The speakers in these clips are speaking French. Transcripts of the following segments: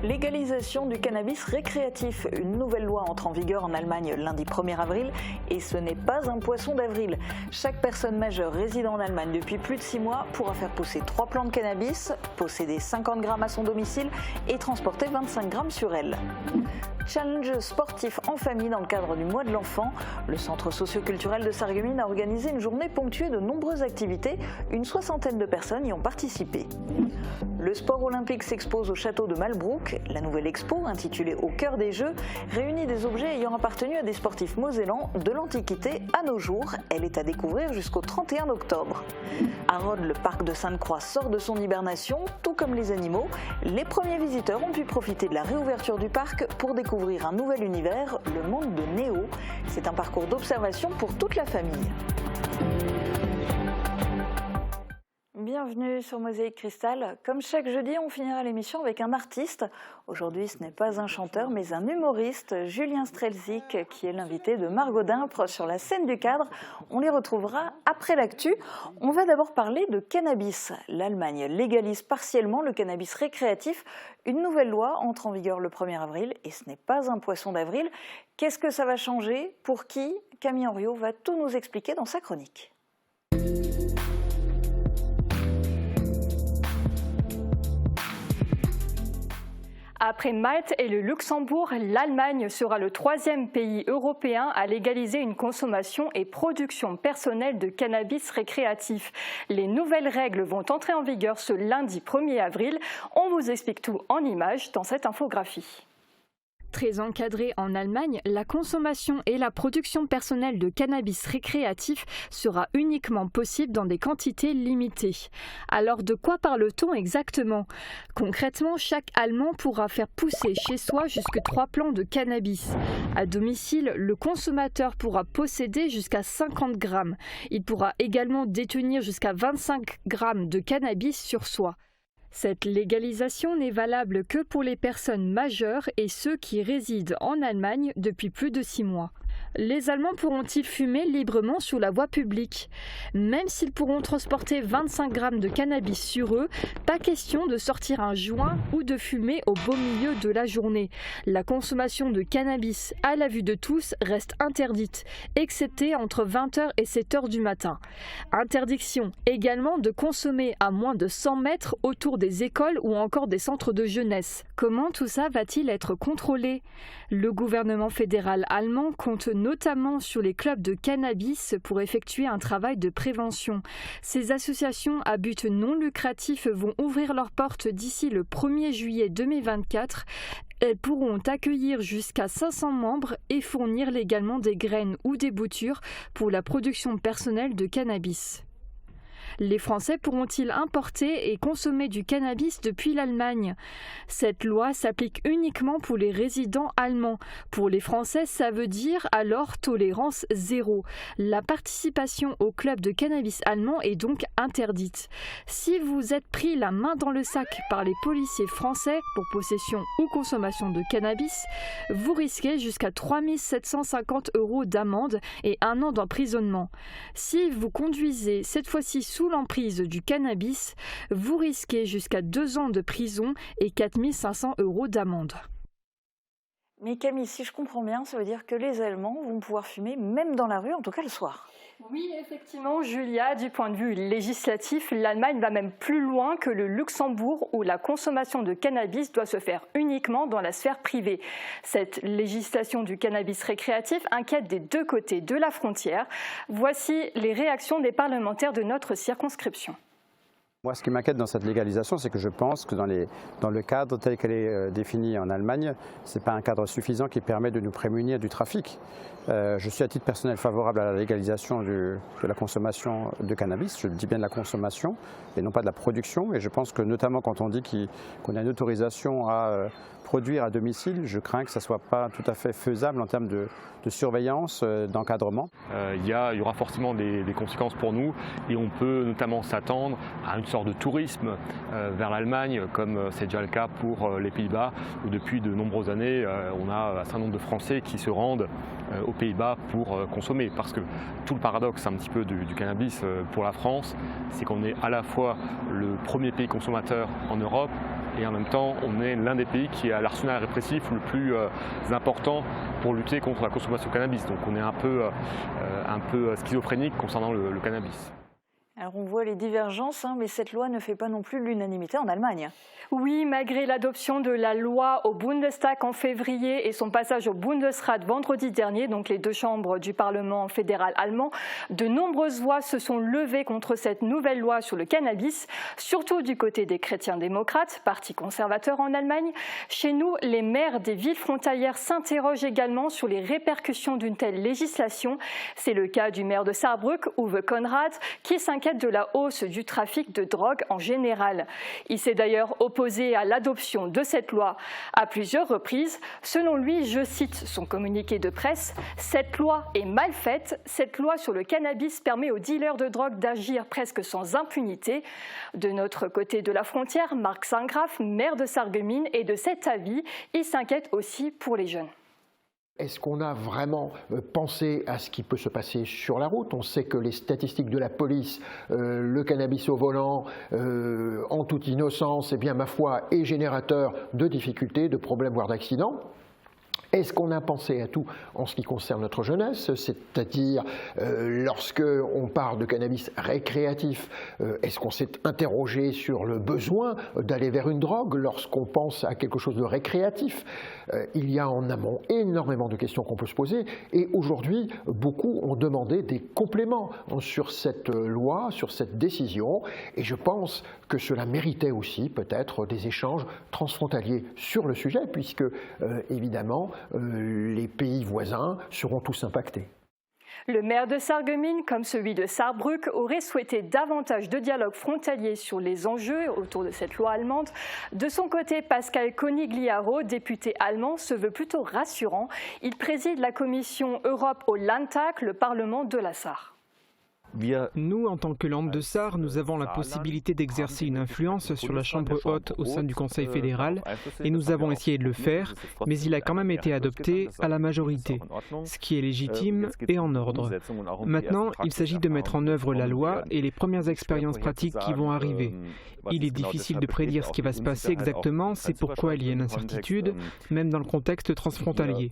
Légalisation du cannabis récréatif. Une nouvelle loi entre en vigueur en Allemagne lundi 1er avril et ce n'est pas un poisson d'avril. Chaque personne majeure résidant en Allemagne depuis plus de 6 mois pourra faire pousser 3 plants de cannabis, posséder 50 grammes à son domicile et transporter 25 grammes sur elle. Challenge sportif en famille dans le cadre du mois de l'enfant. Le centre socio-culturel de Sarreguemines a organisé une journée ponctuée de nombreuses activités. Une 60aine de personnes y ont participé. Le sport olympique s'expose au château de Malbrouck. La nouvelle expo, intitulée Au cœur des Jeux, réunit des objets ayant appartenu à des sportifs mosellans de l'Antiquité à nos jours. Elle est à découvrir jusqu'au 31 octobre. À Rhodes, le parc de Sainte-Croix sort de son hibernation, tout comme les animaux. Les premiers visiteurs ont pu profiter de la réouverture du parc pour découvrir un nouvel univers, le monde de Néo. C'est un parcours d'observation pour toute la famille. Bienvenue sur Mosaïque Cristal. Comme chaque jeudi, on finira l'émission avec un artiste. Aujourd'hui, ce n'est pas un chanteur, mais un humoriste, Julien Strelzik, qui est l'invité de Margot Dimpre sur la scène du cadre. On les retrouvera après l'actu. On va d'abord parler de cannabis. L'Allemagne légalise partiellement le cannabis récréatif. Une nouvelle loi entre en vigueur le 1er avril et ce n'est pas un poisson d'avril. Qu'est-ce que ça va changer? Pour qui? Camille Henriot va tout nous expliquer dans sa chronique. Après Malte et le Luxembourg, l'Allemagne sera le 3e pays européen à légaliser une consommation et production personnelle de cannabis récréatif. Les nouvelles règles vont entrer en vigueur ce lundi 1er avril. On vous explique tout en images dans cette infographie. Très encadrée en Allemagne, la consommation et la production personnelle de cannabis récréatif sera uniquement possible dans des quantités limitées. Alors de quoi parle-t-on exactement? Concrètement, chaque Allemand pourra faire pousser chez soi jusque 3 plants de cannabis. À domicile, le consommateur pourra posséder jusqu'à 50 grammes. Il pourra également détenir jusqu'à 25 grammes de cannabis sur soi. Cette légalisation n'est valable que pour les personnes majeures et ceux qui résident en Allemagne depuis plus de 6 mois. Les Allemands pourront-ils fumer librement sur la voie publique? Même s'ils pourront transporter 25 grammes de cannabis sur eux, pas question de sortir un joint ou de fumer au beau milieu de la journée. La consommation de cannabis à la vue de tous reste interdite, excepté entre 20h et 7h du matin. Interdiction également de consommer à moins de 100 mètres autour des écoles ou encore des centres de jeunesse. Comment tout ça va-t-il être contrôlé? Le gouvernement fédéral allemand compte notamment sur les clubs de cannabis pour effectuer un travail de prévention. Ces associations à but non lucratif vont ouvrir leurs portes d'ici le 1er juillet 2024. Elles pourront accueillir jusqu'à 500 membres et fournir légalement des graines ou des boutures pour la production personnelle de cannabis. Les Français pourront-ils importer et consommer du cannabis depuis l'Allemagne? Cette loi s'applique uniquement pour les résidents allemands. Pour les Français, ça veut dire alors tolérance zéro. La participation au club de cannabis allemand est donc interdite. Si vous êtes pris la main dans le sac par les policiers français pour possession ou consommation de cannabis, vous risquez jusqu'à 3 750 € d'amende et 1 an d'emprisonnement. Si vous conduisez cette fois-ci sous l'emprise du cannabis, vous risquez jusqu'à 2 ans de prison et 4 500 € d'amende. Mais Camille, si je comprends bien, ça veut dire que les Allemands vont pouvoir fumer même dans la rue, en tout cas le soir. Oui, effectivement, Julia, du point de vue législatif, l'Allemagne va même plus loin que le Luxembourg où la consommation de cannabis doit se faire uniquement dans la sphère privée. Cette législation du cannabis récréatif inquiète des deux côtés de la frontière. Voici les réactions des parlementaires de notre circonscription. Moi, ce qui m'inquiète dans cette légalisation, c'est que je pense que dans le cadre tel qu'elle est définie en Allemagne, ce n'est pas un cadre suffisant qui permet de nous prémunir du trafic. Je suis à titre personnel favorable à la légalisation de la consommation de cannabis, je dis bien de la consommation et non pas de la production. Et je pense que notamment quand on dit qu'on a une autorisation à produire à domicile, je crains que ça ne soit pas tout à fait faisable en termes de surveillance, d'encadrement. Il y aura forcément des conséquences pour nous et on peut notamment s'attendre à une sorte de tourisme vers l'Allemagne, comme c'est déjà le cas pour les Pays-Bas, où depuis de nombreuses années, on a un certain nombre de Français qui se rendent aux Pays-Bas pour consommer. Parce que tout le paradoxe un petit peu du cannabis pour la France, c'est qu'on est à la fois le premier pays consommateur en Europe et en même temps on est l'un des pays qui a l'arsenal répressif le plus important pour lutter contre la consommation de cannabis. Donc on est un peu schizophrénique concernant le cannabis. Alors on voit les divergences, mais cette loi ne fait pas non plus l'unanimité en Allemagne. Oui, malgré l'adoption de la loi au Bundestag en février et son passage au Bundesrat vendredi dernier, donc les deux chambres du Parlement fédéral allemand, de nombreuses voix se sont levées contre cette nouvelle loi sur le cannabis, surtout du côté des chrétiens démocrates, parti conservateur en Allemagne. Chez nous, les maires des villes frontalières s'interrogent également sur les répercussions d'une telle législation. C'est le cas du maire de Saarbrück, Uwe Konrad, qui s'inquiète de la hausse du trafic de drogue en général. Il s'est d'ailleurs opposé à l'adoption de cette loi à plusieurs reprises. Selon lui, je cite son communiqué de presse, « Cette loi est mal faite. Cette loi sur le cannabis permet aux dealers de drogue d'agir presque sans impunité. » De notre côté de la frontière, Marc Sangraf, maire de Sarreguemines, est de cet avis. Il s'inquiète aussi pour les jeunes. Est-ce qu'on a vraiment pensé à ce qui peut se passer sur la route? On sait que les statistiques de la police, le cannabis au volant, en toute innocence, eh bien, ma foi, est générateur de difficultés, de problèmes, voire d'accidents. Est-ce qu'on a pensé à tout en ce qui concerne notre jeunesse, c'est-à-dire lorsque on parle de cannabis récréatif, est-ce qu'on s'est interrogé sur le besoin d'aller vers une drogue lorsqu'on pense à quelque chose de récréatif? Il y a en amont énormément de questions qu'on peut se poser et aujourd'hui, beaucoup ont demandé des compléments sur cette loi, sur cette décision et je pense que cela méritait aussi peut-être des échanges transfrontaliers sur le sujet puisque évidemment les pays voisins seront tous impactés. Le maire de Sarreguemines, comme celui de Saarbrück, aurait souhaité davantage de dialogue frontalier sur les enjeux autour de cette loi allemande. De son côté, Pascal Conigliaro, député allemand, se veut plutôt rassurant. Il préside la commission Europe au Landtag, le parlement de la Sarre. Nous, en tant que Land de Sarre, nous avons la possibilité d'exercer une influence sur la Chambre haute au sein du Conseil fédéral et nous avons essayé de le faire, mais il a quand même été adopté à la majorité, ce qui est légitime et en ordre. Maintenant, il s'agit de mettre en œuvre la loi et les premières expériences pratiques qui vont arriver. Il est difficile de prédire ce qui va se passer exactement, c'est pourquoi il y a une incertitude, même dans le contexte transfrontalier.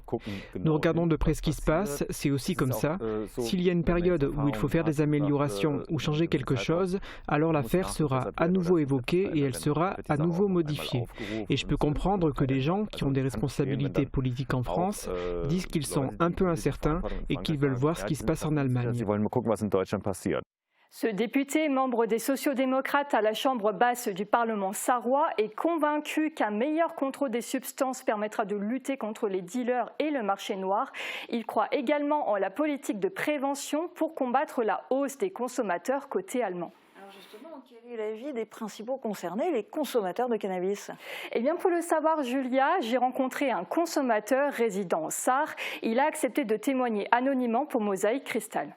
Nous regardons de près ce qui se passe, c'est aussi comme ça. S'il y a une période où il faut faire des améliorations ou changer quelque chose, alors l'affaire sera à nouveau évoquée et elle sera à nouveau modifiée. Et je peux comprendre que des gens qui ont des responsabilités politiques en France disent qu'ils sont un peu incertains et qu'ils veulent voir ce qui se passe en Allemagne. Ce député, membre des sociodémocrates à la Chambre basse du Parlement sarrois, est convaincu qu'un meilleur contrôle des substances permettra de lutter contre les dealers et le marché noir. Il croit également en la politique de prévention pour combattre la hausse des consommateurs côté allemand. Alors justement, quel est l'avis des principaux concernés, les consommateurs de cannabis? Eh bien, pour le savoir, Julia, j'ai rencontré un consommateur résidant en Sarre. Il a accepté de témoigner anonymement pour Mosaïque Cristal.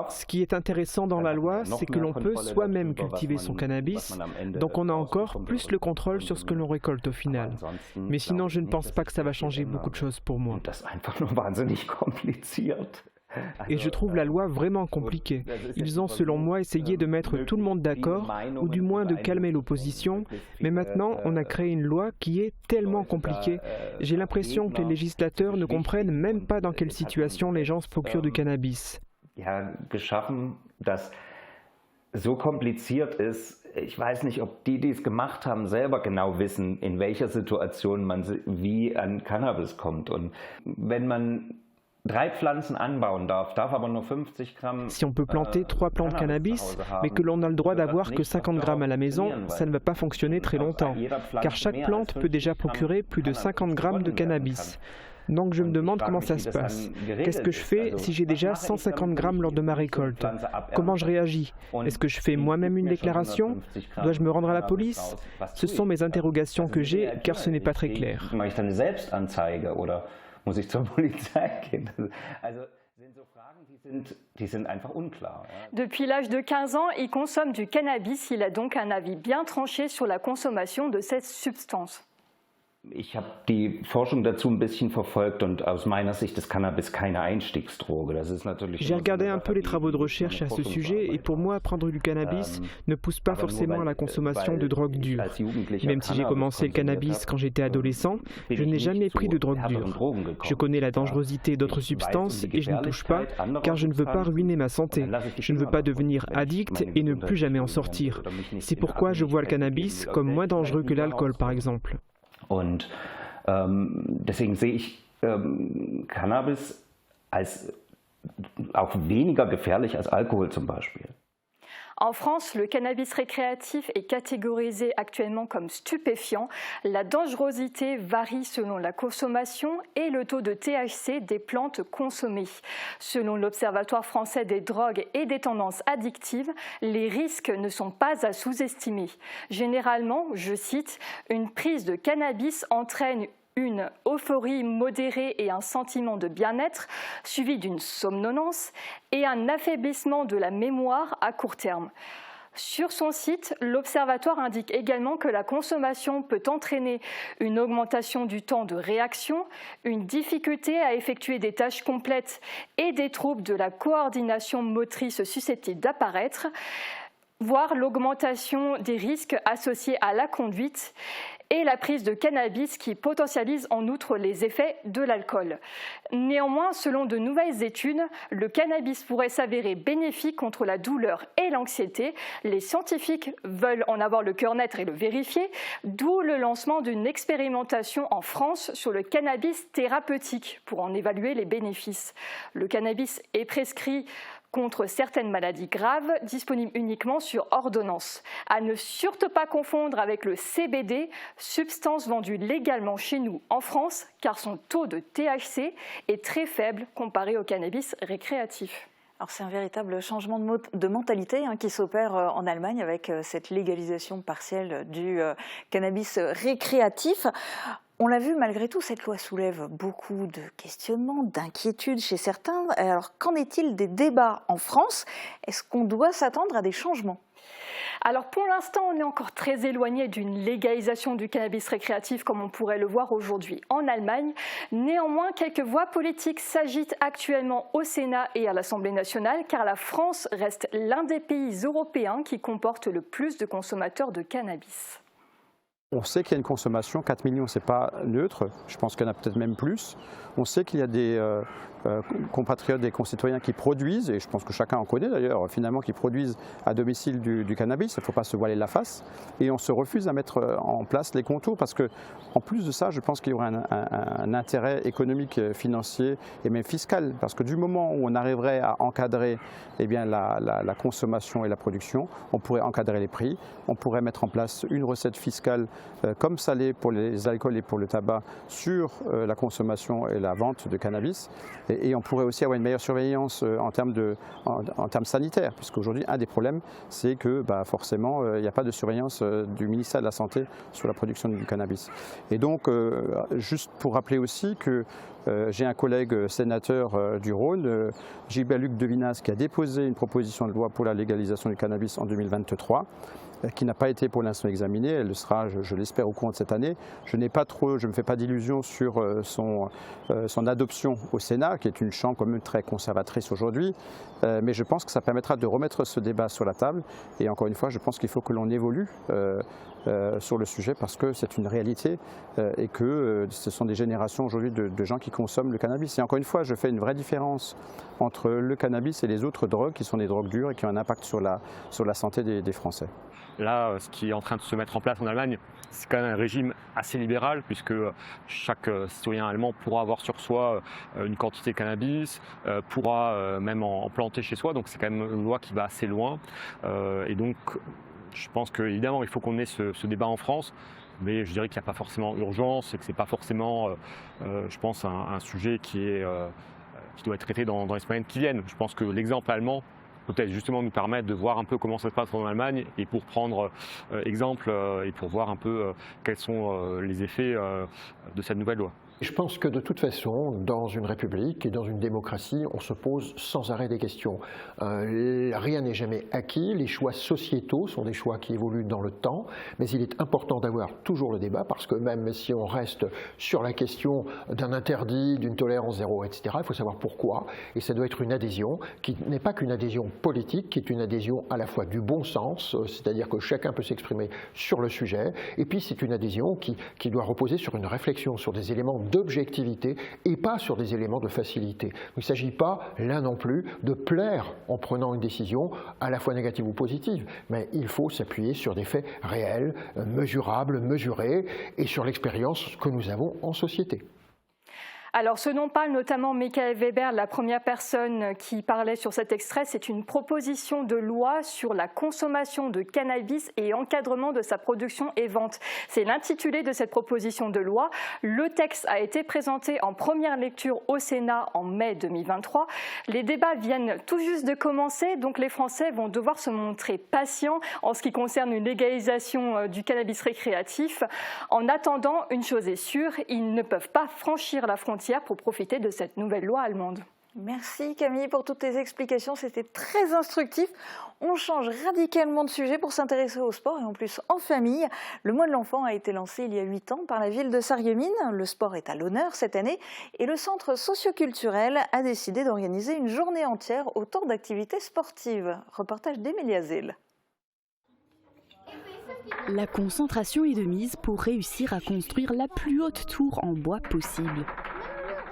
Ce qui est intéressant dans la loi, c'est que l'on peut soi-même cultiver son cannabis, donc on a encore plus le contrôle sur ce que l'on récolte au final. Mais sinon, je ne pense pas que ça va changer beaucoup de choses pour moi. Et je trouve la loi vraiment compliquée. Ils ont, selon moi, essayé de mettre tout le monde d'accord, ou du moins de calmer l'opposition, mais maintenant on a créé une loi qui est tellement compliquée. J'ai l'impression que les législateurs ne comprennent même pas dans quelle situation les gens se procurent du cannabis. So kompliziert ist, ich weiß nicht, ob die es gemacht haben, selber genau wissen, in welcher Situation man wie an Cannabis kommt. Und wenn man 3 Pflanzen anbauen darf aber nur 50 Gramm. Si on peut planter 3 plants de cannabis, mais que l'on n'a le droit d'avoir que 50 grammes à la maison, ça ne va pas fonctionner très longtemps, car chaque plante peut déjà procurer plus de 50 grammes de cannabis. Donc je me demande comment ça se passe. Qu'est-ce que je fais si j'ai déjà 150 grammes lors de ma récolte? Comment je réagis? Est-ce que je fais moi-même une déclaration? Dois-je me rendre à la police? Ce sont mes interrogations que j'ai, car ce n'est pas très clair. Depuis l'âge de 15 ans, il consomme du cannabis. Il a donc un avis bien tranché sur la consommation de cette substance. Ich habe die Forschung dazu ein bisschen verfolgt und aus meiner Sicht ist Cannabis keine Einstiegsdroge. Das ist natürlich. J'ai regardé un peu les travaux de recherche à ce sujet et pour moi, prendre du cannabis ne pousse pas forcément à la consommation de drogue dure. Même si j'ai commencé le cannabis quand j'étais adolescent, je n'ai jamais pris de drogue dure. Je connais la dangerosité d'autres substances et je n'y touche pas car je ne veux pas ruiner ma santé. Je ne veux pas devenir addict et ne plus jamais en sortir. C'est pourquoi je vois le cannabis comme moins dangereux que l'alcool par exemple. Und deswegen sehe ich Cannabis als auch weniger gefährlich als Alkohol zum Beispiel. En France, le cannabis récréatif est catégorisé actuellement comme stupéfiant. La dangerosité varie selon la consommation et le taux de THC des plantes consommées. Selon l'Observatoire français des drogues et des tendances addictives, les risques ne sont pas à sous-estimer. Généralement, je cite, « Une prise de cannabis entraîne une euphorie modérée et un sentiment de bien-être, suivi d'une somnolence et un affaiblissement de la mémoire à court terme. » Sur son site, l'Observatoire indique également que la consommation peut entraîner une augmentation du temps de réaction, une difficulté à effectuer des tâches complètes et des troubles de la coordination motrice susceptibles d'apparaître, voire l'augmentation des risques associés à la conduite et la prise de cannabis qui potentialise en outre les effets de l'alcool. Néanmoins, selon de nouvelles études, le cannabis pourrait s'avérer bénéfique contre la douleur et l'anxiété. Les scientifiques veulent en avoir le cœur net et le vérifier, d'où le lancement d'une expérimentation en France sur le cannabis thérapeutique pour en évaluer les bénéfices. Le cannabis est prescrit contre certaines maladies graves, disponible uniquement sur ordonnance. À ne surtout pas confondre avec le CBD, substance vendue légalement chez nous en France, car son taux de THC est très faible comparé au cannabis récréatif. Alors c'est un véritable changement de mentalité qui s'opère en Allemagne avec cette légalisation partielle du cannabis récréatif. On l'a vu, malgré tout, cette loi soulève beaucoup de questionnements, d'inquiétudes chez certains. Alors, qu'en est-il des débats en France? Est-ce qu'on doit s'attendre à des changements? Alors pour l'instant, on est encore très éloigné d'une légalisation du cannabis récréatif comme on pourrait le voir aujourd'hui en Allemagne. Néanmoins, quelques voix politiques s'agitent actuellement au Sénat et à l'Assemblée nationale car la France reste l'un des pays européens qui comporte le plus de consommateurs de cannabis. On sait qu'il y a une consommation, 4 millions, ce n'est pas neutre, je pense qu'il y en a peut-être même plus. On sait qu'il y a des compatriotes, des concitoyens qui produisent, et je pense que chacun en connaît d'ailleurs, finalement, qui produisent à domicile du cannabis, il ne faut pas se voiler la face, et on se refuse à mettre en place les contours, parce qu'en plus de ça, je pense qu'il y aura un intérêt économique, financier et même fiscal, parce que du moment où on arriverait à encadrer la consommation et la production, on pourrait encadrer les prix, on pourrait mettre en place une recette fiscale comme ça l'est pour les alcools et pour le tabac sur la consommation et la vente de cannabis. Et on pourrait aussi avoir une meilleure surveillance en termes sanitaires, puisqu'aujourd'hui, un des problèmes, c'est que forcément, il n'y a pas de surveillance du ministère de la Santé sur la production du cannabis. Et donc, juste pour rappeler aussi que j'ai un collègue sénateur du Rhône, Gilbert-Luc Devinas, qui a déposé une proposition de loi pour la légalisation du cannabis en 2023. Qui n'a pas été pour l'instant examinée, elle le sera, je l'espère, au cours de cette année. Je ne me fais pas d'illusions sur son adoption au Sénat, qui est une chambre quand même très conservatrice aujourd'hui, mais je pense que ça permettra de remettre ce débat sur la table. Et encore une fois, je pense qu'il faut que l'on évolue sur le sujet parce que c'est une réalité et que ce sont des générations aujourd'hui de gens qui consomment le cannabis. Et encore une fois, je fais une vraie différence entre le cannabis et les autres drogues qui sont des drogues dures et qui ont un impact sur la santé des Français. Là, ce qui est en train de se mettre en place en Allemagne, c'est quand même un régime assez libéral puisque chaque citoyen allemand pourra avoir sur soi une quantité de cannabis, pourra même en planter chez soi, donc c'est quand même une loi qui va assez loin. Et donc, je pense qu'évidemment, il faut qu'on ait ce débat en France, mais je dirais qu'il n'y a pas forcément urgence et que ce n'est pas forcément, je pense, un sujet qui doit être traité dans les semaines qui viennent. Je pense que l'exemple allemand peut-être justement nous permettre de voir un peu comment ça se passe en Allemagne et pour prendre exemple et pour voir un peu quels sont les effets de cette nouvelle loi. Je pense que de toute façon, dans une république et dans une démocratie, on se pose sans arrêt des questions. Rien n'est jamais acquis, les choix sociétaux sont des choix qui évoluent dans le temps, mais il est important d'avoir toujours le débat parce que même si on reste sur la question d'un interdit, d'une tolérance zéro, etc., il faut savoir pourquoi, et ça doit être une adhésion qui n'est pas qu'une adhésion politique, qui est une adhésion à la fois du bon sens, c'est-à-dire que chacun peut s'exprimer sur le sujet, et puis c'est une adhésion qui doit reposer sur une réflexion, sur des éléments d'objectivité et pas sur des éléments de facilité. Il ne s'agit pas, là non plus, de plaire en prenant une décision à la fois négative ou positive, mais il faut s'appuyer sur des faits réels, mesurables, mesurés, et sur l'expérience que nous avons en société. Alors, ce dont parle notamment Michael Weber, la première personne qui parlait sur cet extrait, c'est une proposition de loi sur la consommation de cannabis et encadrement de sa production et vente. C'est l'intitulé de cette proposition de loi. Le texte a été présenté en première lecture au Sénat en mai 2023. Les débats viennent tout juste de commencer, donc les Français vont devoir se montrer patients en ce qui concerne une légalisation du cannabis récréatif. En attendant, une chose est sûre, ils ne peuvent pas franchir la frontière pour profiter de cette nouvelle loi allemande. Merci Camille pour toutes tes explications, c'était très instructif. On change radicalement de sujet pour s'intéresser au sport et en plus en famille. Le mois de l'enfant a été lancé il y a 8 ans par la ville de Sarreguemines. Le sport est à l'honneur cette année et le centre socioculturel a décidé d'organiser une journée entière autour d'activités sportives. Reportage d'Emilia Zell. La concentration est de mise pour réussir à construire la plus haute tour en bois possible.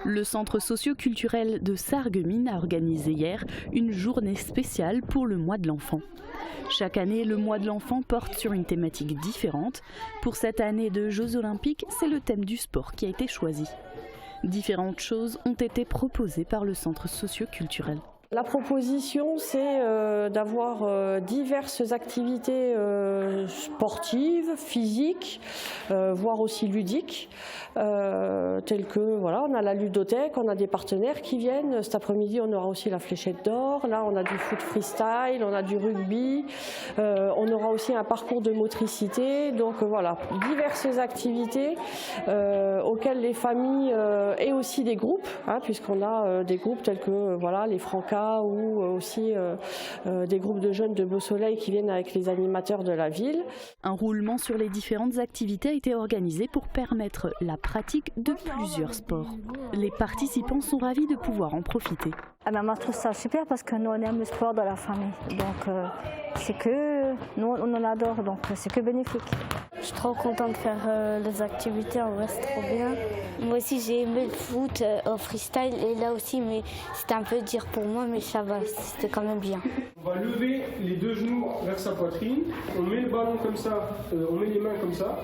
Le centre socio-culturel de Sarreguemines a organisé hier une journée spéciale pour le mois de l'enfant. Chaque année, le mois de l'enfant porte sur une thématique différente. Pour cette année de Jeux Olympiques, c'est le thème du sport qui a été choisi. Différentes choses ont été proposées par le centre socio-culturel. La proposition, c'est d'avoir diverses activités sportives, physiques, voire aussi ludiques, telles que, voilà, on a la ludothèque, on a des partenaires qui viennent. Cet après-midi, on aura aussi la fléchette d'or. Là, on a du foot freestyle, on a du rugby. On aura aussi un parcours de motricité. Donc voilà, diverses activités auxquelles les familles et aussi des groupes, hein, puisqu'on a des groupes tels que voilà, les Francas, ou aussi des groupes de jeunes de Beau Soleil qui viennent avec les animateurs de la ville. Un roulement sur les différentes activités a été organisé pour permettre la pratique de plusieurs sports. Les participants sont ravis de pouvoir en profiter. Ah ben moi je trouve ça super parce que nous on aime le sport dans la famille, donc c'est que nous on en adore, donc c'est que bénéfique. Je suis trop contente de faire les activités, en vrai c'est trop bien. Moi aussi j'ai aimé le foot au freestyle et là aussi, mais c'était un peu dur pour moi, mais ça va, c'était quand même bien. On va lever les deux genoux vers sa poitrine, on met le ballon comme ça, on met les mains comme ça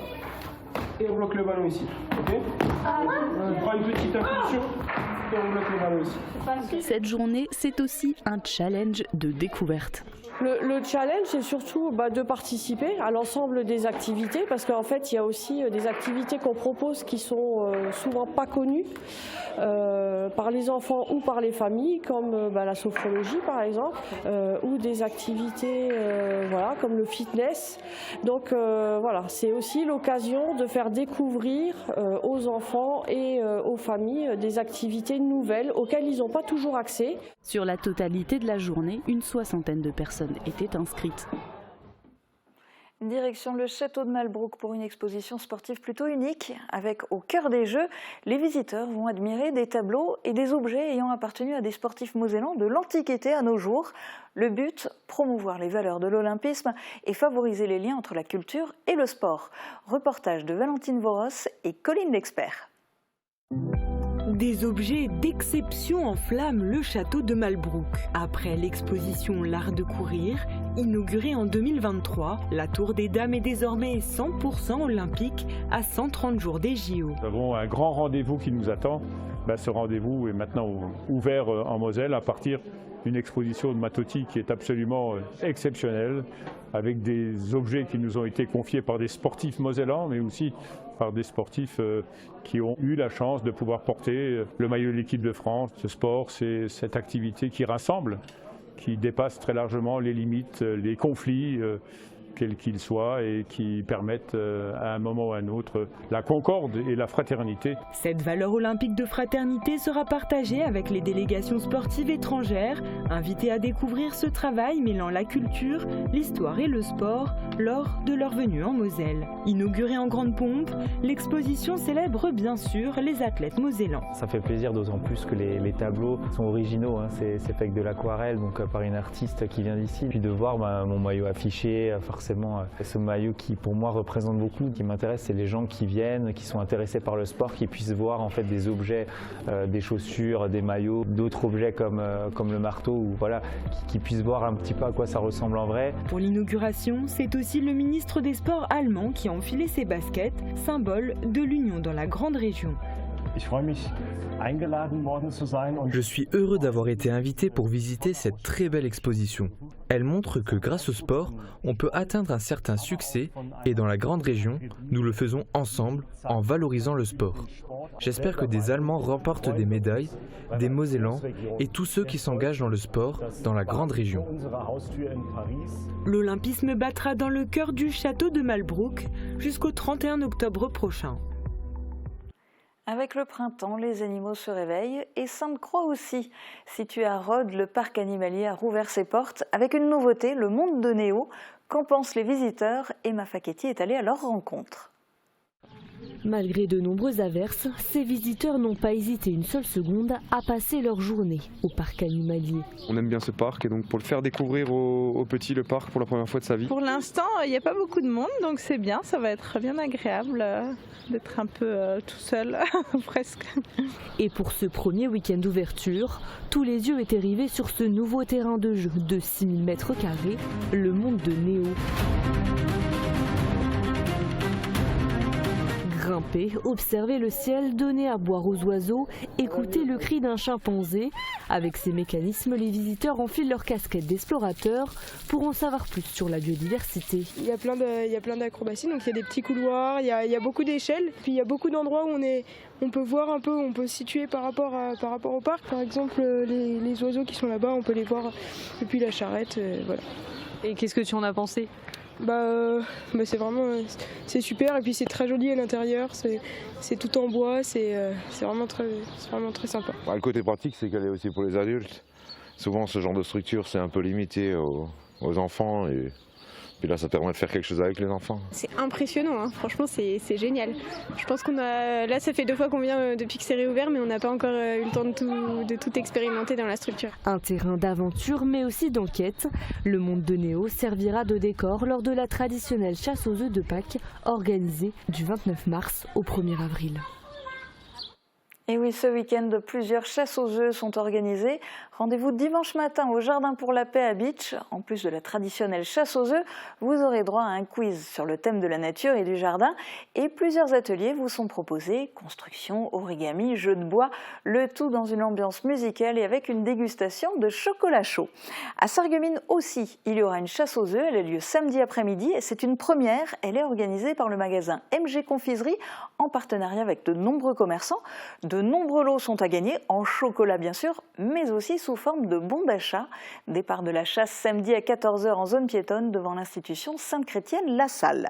et on bloque le ballon ici. Okay, on prend une petite impulsion. Cette journée, c'est aussi un challenge de découverte. Le challenge, c'est surtout de participer à l'ensemble des activités, parce qu'en fait, il y a aussi des activités qu'on propose qui sont souvent pas connues par les enfants ou par les familles, comme la sophrologie par exemple, ou des activités voilà, comme le fitness. Donc voilà, c'est aussi l'occasion de faire découvrir aux enfants et aux familles des activités nouvelles auxquelles ils n'ont pas toujours accès. Sur la totalité de la journée, une 60aine de personnes étaient inscrites. Direction le château de Malbrouck pour une exposition sportive plutôt unique. Avec au cœur des Jeux, les visiteurs vont admirer des tableaux et des objets ayant appartenu à des sportifs mosellans de l'Antiquité à nos jours. Le but, promouvoir les valeurs de l'olympisme et favoriser les liens entre la culture et le sport. Reportage de Valentine Voros et Colline L'Expert. Des objets d'exception enflamment le château de Malbrouck. Après l'exposition L'Art de courir, inaugurée en 2023, la Tour des Dames est désormais 100% olympique à 130 jours des JO. Nous avons un grand rendez-vous qui nous attend. Ce rendez-vous est maintenant ouvert en Moselle à partir d'une exposition de Matoti qui est absolument exceptionnelle, avec des objets qui nous ont été confiés par des sportifs mosellans, mais aussi par des sportifs qui ont eu la chance de pouvoir porter le maillot de l'équipe de France. Ce sport, c'est cette activité qui rassemble, qui dépasse très largement les limites, les conflits. quels qu'ils soient, et qui permettent à un moment ou à un autre la concorde et la fraternité. Cette valeur olympique de fraternité sera partagée avec les délégations sportives étrangères, invitées à découvrir ce travail mêlant la culture, l'histoire et le sport lors de leur venue en Moselle. Inaugurée en grande pompe, l'exposition célèbre bien sûr les athlètes mosellans. Ça fait plaisir, d'autant plus que les tableaux sont originaux, hein. C'est fait avec de l'aquarelle, donc par une artiste qui vient d'ici. Puis de voir mon maillot affiché, forcément ce maillot qui pour moi représente beaucoup. Ce qui m'intéresse, c'est les gens qui viennent, qui sont intéressés par le sport, qui puissent voir en fait des objets, des chaussures, des maillots, d'autres objets comme le marteau, ou voilà, qui puissent voir un petit peu à quoi ça ressemble en vrai. Pour l'inauguration, c'est aussi le ministre des Sports allemand qui a enfilé ses baskets, symbole de l'union dans la grande région. Je suis heureux d'avoir été invité pour visiter cette très belle exposition. Elle montre que grâce au sport, on peut atteindre un certain succès et dans la grande région, nous le faisons ensemble en valorisant le sport. J'espère que des Allemands remportent des médailles, des Mosellans et tous ceux qui s'engagent dans le sport dans la grande région. L'olympisme battra dans le cœur du château de Malbrouck jusqu'au 31 octobre prochain. Avec le printemps, les animaux se réveillent et Sainte-Croix aussi. Situé à Rhodes, le parc animalier a rouvert ses portes avec une nouveauté, le monde de Néo. Qu'en pensent les visiteurs? Emma Facchetti est allée à leur rencontre. Malgré de nombreuses averses, ces visiteurs n'ont pas hésité une seule seconde à passer leur journée au parc animalier. On aime bien ce parc et donc pour le faire découvrir aux petits le parc pour la première fois de sa vie. Pour l'instant, il n'y a pas beaucoup de monde, donc c'est bien, ça va être bien agréable d'être un peu tout seul, presque. Et pour ce premier week-end d'ouverture, tous les yeux étaient rivés sur ce nouveau terrain de jeu de 6000 m², le monde de Néo. Grimper, observer le ciel, donner à boire aux oiseaux, écouter le cri d'un chimpanzé. Avec ces mécanismes, les visiteurs enfilent leur casquette d'explorateurs pour en savoir plus sur la biodiversité. Il y a plein d'acrobaties, donc il y a des petits couloirs, il y a beaucoup d'échelles, puis il y a beaucoup d'endroits où on peut voir un peu, on peut se situer par rapport au parc. Par exemple, les oiseaux qui sont là-bas, on peut les voir depuis la charrette, voilà. Et qu'est-ce que tu en as pensé ? C'est super, et puis c'est très joli à l'intérieur, c'est tout en bois, c'est vraiment très sympa. Le côté pratique, c'est qu'elle est aussi pour les adultes. Souvent ce genre de structure c'est un peu limité aux enfants, et puis là ça permet de faire quelque chose avec les enfants. C'est impressionnant, hein. Franchement c'est génial. Je pense là ça fait 2 fois qu'on vient depuis que c'est réouvert, mais on n'a pas encore eu le temps de tout expérimenter dans la structure. Un terrain d'aventure mais aussi d'enquête. Le monde de Néo servira de décor lors de la traditionnelle chasse aux œufs de Pâques organisée du 29 mars au 1er avril. Et oui, ce week-end, plusieurs chasses aux œufs sont organisées. Rendez-vous dimanche matin au Jardin pour la Paix à Beach. En plus de la traditionnelle chasse aux œufs, vous aurez droit à un quiz sur le thème de la nature et du jardin. Et plusieurs ateliers vous sont proposés. Construction, origami, jeux de bois, le tout dans une ambiance musicale et avec une dégustation de chocolat chaud. À Sarreguemines aussi, il y aura une chasse aux œufs. Elle a lieu samedi après-midi et c'est une première. Elle est organisée par le magasin MG Confiserie en partenariat avec de nombreux commerçants. De nombreux lots sont à gagner, en chocolat bien sûr, mais aussi sous forme de bons d'achat. Départ de la chasse samedi à 14 h en zone piétonne devant l'institution Sainte-Chrétienne-La Salle.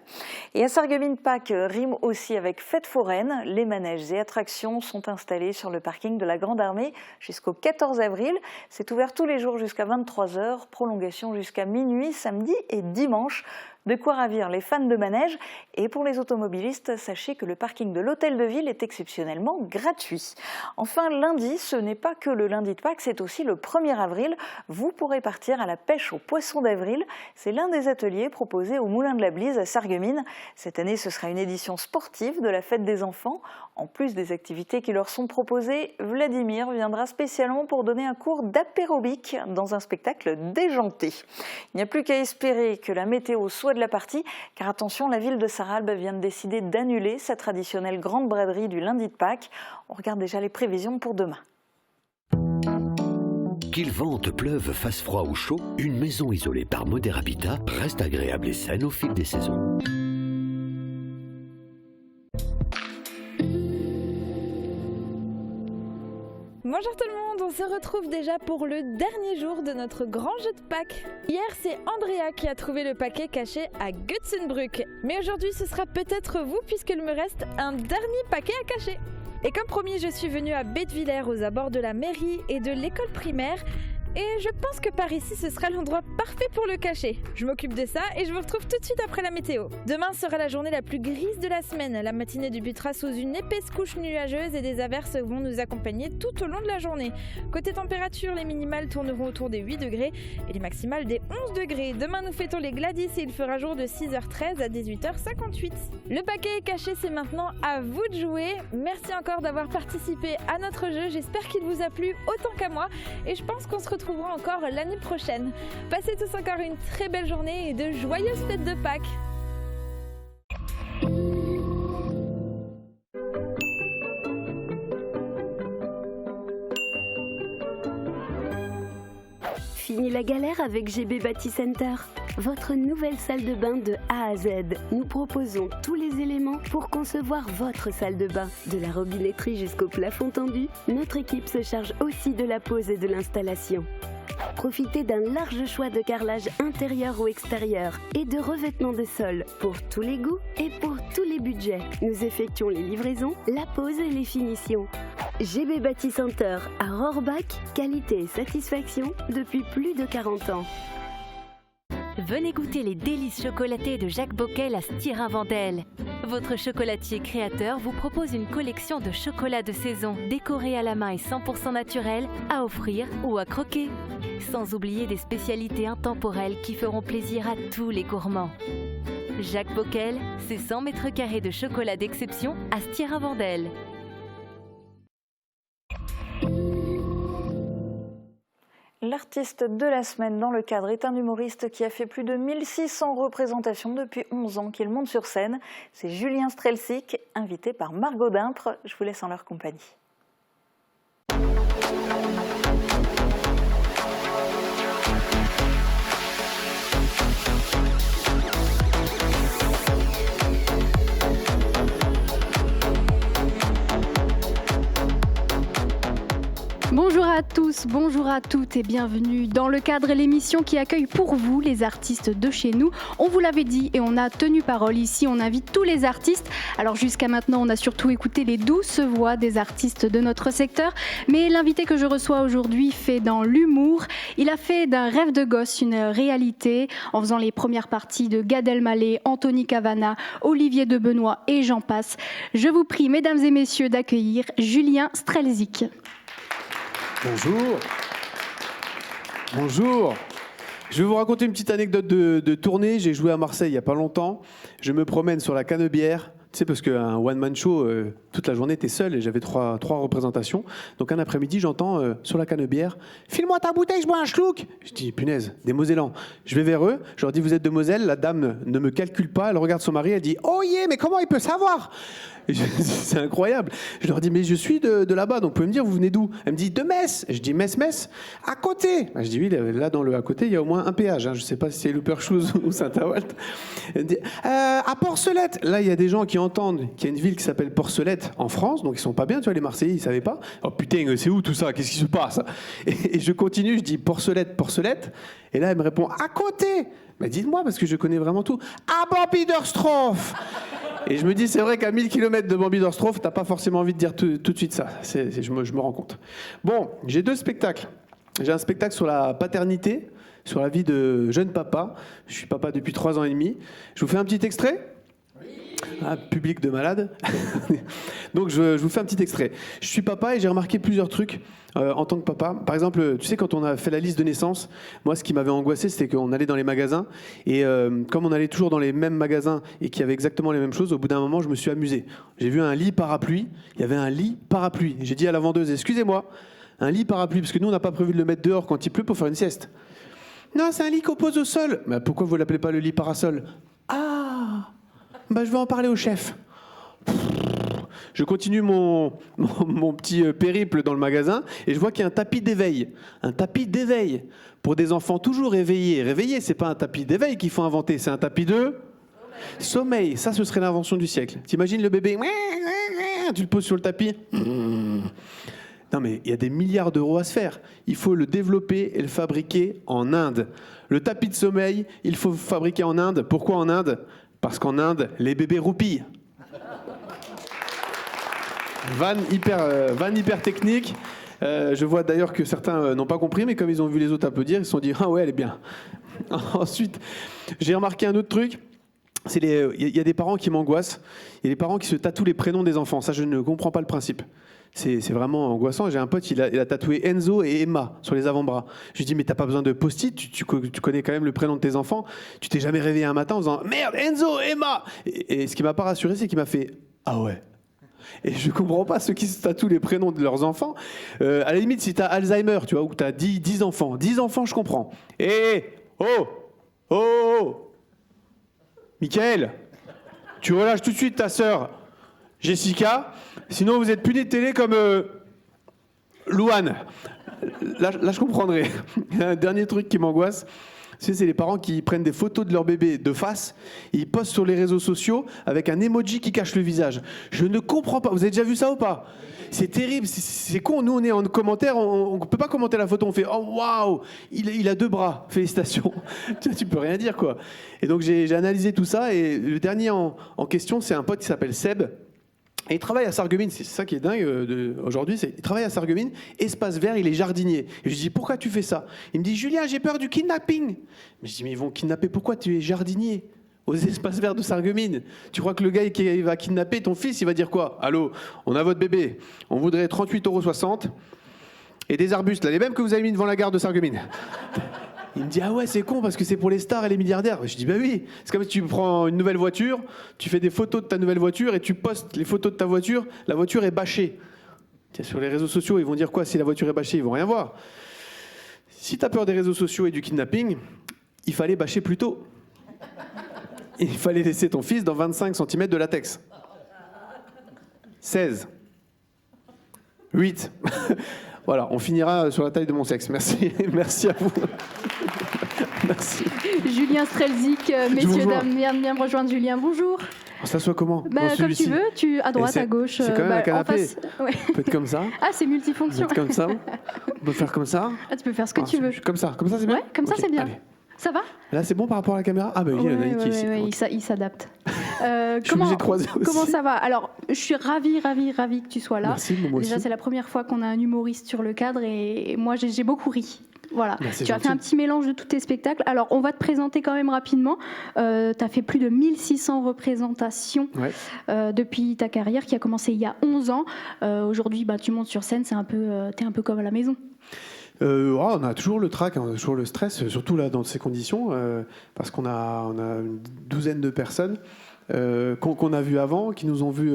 Et à Sarreguemines-Pâques rime aussi avec fête foraine. Les manèges et attractions sont installés sur le parking de la Grande Armée jusqu'au 14 avril. C'est ouvert tous les jours jusqu'à 23 h, prolongation jusqu'à minuit samedi et dimanche. De quoi ravir les fans de manège. Et pour les automobilistes, sachez que le parking de l'hôtel de ville est exceptionnellement gratuit. Enfin, lundi, ce n'est pas que le lundi de Pâques, c'est aussi le 1er avril. Vous pourrez partir à la pêche aux poissons d'avril. C'est l'un des ateliers proposés au Moulin de la Blise à Sarreguemines. Cette année, ce sera une édition sportive de la fête des enfants. En plus des activités qui leur sont proposées, Vladimir viendra spécialement pour donner un cours d'apérobic dans un spectacle déjanté. Il n'y a plus qu'à espérer que la météo soit de la partie, car attention, la ville de Sarralbe vient de décider d'annuler sa traditionnelle grande braderie du lundi de Pâques. On regarde déjà les prévisions pour demain. Qu'il vente, pleuve, fasse froid ou chaud, une maison isolée par Moder Habitat reste agréable et saine au fil des saisons. Moi Bonjour tout le monde, on se retrouve déjà pour le dernier jour de notre grand jeu de Pâques. Hier, c'est Andrea qui a trouvé le paquet caché à Götzenbrück. Mais aujourd'hui, ce sera peut-être vous puisqu'il me reste un dernier paquet à cacher. Et comme promis, je suis venue à Bettviller aux abords de la mairie et de l'école primaire. Et je pense que par ici, ce sera l'endroit parfait pour le cacher. Je m'occupe de ça et je vous retrouve tout de suite après la météo. Demain sera la journée la plus grise de la semaine. La matinée débutera sous une épaisse couche nuageuse et des averses vont nous accompagner tout au long de la journée. Côté température, les minimales tourneront autour des 8 degrés et les maximales des 11 degrés. Demain, nous fêtons les Gladys et il fera jour de 6h13 à 18h58. Le paquet est caché, c'est maintenant à vous de jouer. Merci encore d'avoir participé à notre jeu. J'espère qu'il vous a plu autant qu'à moi et je pense qu'on se retrouvera encore l'année prochaine. Passez tous encore une très belle journée et de joyeuses fêtes de Pâques. Fini la galère avec GB Bâti-Center, votre nouvelle salle de bain de A à Z. Nous proposons tous les éléments pour concevoir votre salle de bain. De la robinetterie jusqu'au plafond tendu, notre équipe se charge aussi de la pose et de l'installation. Profitez d'un large choix de carrelage intérieur ou extérieur et de revêtements de sol pour tous les goûts et pour tous les budgets. Nous effectuons les livraisons, la pose et les finitions. GB Bâti-Center à Rohrbach, qualité et satisfaction depuis plus de 40 ans. Venez goûter les délices chocolatées de Jacques Bockel à Stirin-Wendel. Votre chocolatier créateur vous propose une collection de chocolats de saison décorés à la main et 100% naturels à offrir ou à croquer. Sans oublier des spécialités intemporelles qui feront plaisir à tous les gourmands. Jacques Bockel, c'est 100 mètres carrés de chocolat d'exception à Stirin-Wendel. L'artiste de la semaine dans le cadre est un humoriste qui a fait plus de 1600 représentations depuis 11 ans qu'il monte sur scène. C'est Julien Strelzik, invité par Margot Dimpre. Je vous laisse en leur compagnie. Bonjour à tous, bonjour à toutes et bienvenue dans le cadre et l'émission qui accueille pour vous les artistes de chez nous. On vous l'avait dit et on a tenu parole ici, on invite tous les artistes. Alors jusqu'à maintenant, on a surtout écouté les douces voix des artistes de notre secteur. Mais l'invité que je reçois aujourd'hui fait dans l'humour. Il a fait d'un rêve de gosse une réalité en faisant les premières parties de Gad Elmaleh, Anthony Cavana, Olivier de Benoît et j'en passe. Je vous prie, mesdames et messieurs, d'accueillir Julien Strelzik. Bonjour. Bonjour. Je vais vous raconter une petite anecdote de tournée. J'ai joué à Marseille il n'y a pas longtemps. Je me promène sur la Canebière. Tu sais, parce qu'un one-man show, toute la journée, t'es seul et j'avais trois représentations. Donc un après-midi, j'entends sur la Canebière « File-moi ta bouteille, je bois un schluck !» Je dis « Punaise, des Mosellans !» Je vais vers eux, je leur dis « Vous êtes de Moselle ?» La dame ne me calcule pas, elle regarde son mari, elle dit « Oh yeah, mais comment il peut savoir ?» C'est incroyable. Je leur dis, mais je suis de là-bas, donc vous pouvez me dire, vous venez d'où? Elle me dit, de Metz. Je dis, Metz, à côté. Je dis, oui, là, dans le à côté, il y a au moins un péage. Je ne sais pas si c'est Luperschluss ou Saint-Avold. Elle me dit, à Porcelette. Là, il y a des gens qui entendent qu'il y a une ville qui s'appelle Porcelette en France, donc ils sont pas bien, tu vois, les Marseillais, ils ne savaient pas. Oh putain, c'est où tout ça? Qu'est-ce qui se passe? Et je continue, je dis, Porcelette. Et là, elle me répond, à côté. Mais dites-moi, parce que je connais vraiment tout. À Bambi-Dorstrophe. Et je me dis, c'est vrai qu'à 1000 km de Bambi-Dorstrophe, t'as pas forcément envie de dire tout de suite ça. Je me rends compte. Bon, j'ai deux spectacles. J'ai un spectacle sur la paternité, sur la vie de jeune papa. Je suis papa depuis 3 ans et demi. Je vous fais un petit extrait. Un public de malades. Donc je vous fais un petit extrait. Je suis papa et j'ai remarqué plusieurs trucs en tant que papa. Par exemple, tu sais, quand on a fait la liste de naissance, moi ce qui m'avait angoissé, c'était qu'on allait dans les magasins et comme on allait toujours dans les mêmes magasins et qu'il y avait exactement les mêmes choses, au bout d'un moment je me suis amusé. J'ai vu un lit parapluie, il y avait un lit parapluie. J'ai dit à la vendeuse, excusez-moi, un lit parapluie, parce que nous on n'a pas prévu de le mettre dehors quand il pleut pour faire une sieste. Non, c'est un lit qu'on pose au sol. Mais pourquoi vous l'appelez pas le lit parasol? Ah, bah, je vais en parler au chef. Je continue mon petit périple dans le magasin et je vois qu'il y a un tapis d'éveil. Un tapis d'éveil pour des enfants toujours éveillés. Réveillés, c'est pas un tapis d'éveil qu'il faut inventer, c'est un tapis de sommeil. Ça, ce serait l'invention du siècle. T'imagines le bébé, tu le poses sur le tapis. Non mais il y a des milliards d'euros à se faire. Il faut le développer et le fabriquer en Inde. Le tapis de sommeil, il faut fabriquer en Inde. Pourquoi en Inde? Parce qu'en Inde, les bébés roupillent. Van hyper technique. Je vois d'ailleurs que certains n'ont pas compris, mais comme ils ont vu les autres applaudir, ils se sont dit « Ah ouais, elle est bien ». Ensuite, j'ai remarqué un autre truc. Il y a des parents qui m'angoissent. Il y a des parents qui se tatouent les prénoms des enfants. Ça, je ne comprends pas le principe. C'est vraiment angoissant. J'ai un pote, il a tatoué Enzo et Emma sur les avant-bras. Je lui dis, mais t'as pas besoin de post-it, tu connais quand même le prénom de tes enfants. Tu t'es jamais réveillé un matin en faisant, merde, Enzo, Emma. Et ce qui m'a pas rassuré, c'est qu'il m'a fait, ah ouais. Et je comprends pas ceux qui se tatouent les prénoms de leurs enfants. À la limite, si t'as Alzheimer, tu vois, ou t'as 10 enfants. 10 enfants, je comprends. Oh Michael, tu relâches tout de suite ta sœur Jessica, sinon vous êtes punis de télé comme Louane. Là, je comprendrai. Un dernier truc qui m'angoisse, c'est les parents qui prennent des photos de leur bébé de face, et ils postent sur les réseaux sociaux avec un emoji qui cache le visage. Je ne comprends pas. Vous avez déjà vu ça ou pas? C'est terrible, c'est con. Nous, on est en commentaire, on ne peut pas commenter la photo. On fait « Oh, waouh, il a 2 bras, félicitations ». Tu peux rien dire, quoi. Et donc, j'ai analysé tout ça. Et le dernier en question, c'est un pote qui s'appelle Seb. Et il travaille à Sarreguemines, c'est ça qui est dingue aujourd'hui, il travaille à Sarreguemines, espace vert, il est jardinier. Et je lui dis, pourquoi tu fais ça? Il me dit, Julien, j'ai peur du kidnapping. Mais je dis, mais ils vont kidnapper, pourquoi tu es jardinier aux espaces verts de Sarreguemines? Tu crois que le gars qui va kidnapper ton fils, il va dire quoi? Allô, on a votre bébé, on voudrait 38,60 € et des arbustes, là, les mêmes que vous avez mis devant la gare de Sarreguemines. Il me dit, ah ouais, c'est con parce que c'est pour les stars et les milliardaires. Je dis, bah oui, c'est comme si tu prends une nouvelle voiture, tu fais des photos de ta nouvelle voiture et tu postes les photos de ta voiture, la voiture est bâchée. Sur les réseaux sociaux, ils vont dire quoi si la voiture est bâchée? Ils vont rien voir. Si tu as peur des réseaux sociaux et du kidnapping, il fallait bâcher plus tôt. Il fallait laisser ton fils dans 25 cm de latex. 16. 8. Voilà, on finira sur la taille de mon sexe. Merci, merci à vous. Merci. Julien Strelzik, messieurs, dames, viens me rejoindre. Julien, bonjour. On s'assoit comment? Comme tu veux, à droite, à gauche. C'est quand même un canapé. En face, ouais. On peut être comme ça. Ah, c'est multifonction. On peut être comme ça. On peut faire comme ça. Ah, tu peux faire ce que tu veux. Comme ça c'est bien? Ouais, comme ça, c'est bien. Allez. Ça va? Là, c'est bon par rapport à la caméra? Ah, bah oui, il s'adapte. Je suis obligé de croiser aussi. Comment ça va? Alors, je suis ravie que tu sois là. Merci, moi Déjà, aussi. c'est la première fois qu'on a un humoriste sur le cadre et moi, j'ai beaucoup ri. Voilà, tu as fait un petit mélange de tous tes spectacles. Alors, on va te présenter quand même rapidement. Tu as fait plus de 1600 représentations depuis ta carrière qui a commencé il y a 11 ans. Aujourd'hui, tu montes sur scène, t'es un peu comme à la maison. On a toujours le trac, on a toujours le stress, surtout là dans ces conditions, parce qu'on a une douzaine de personnes qu'on a vues avant, qui nous ont vu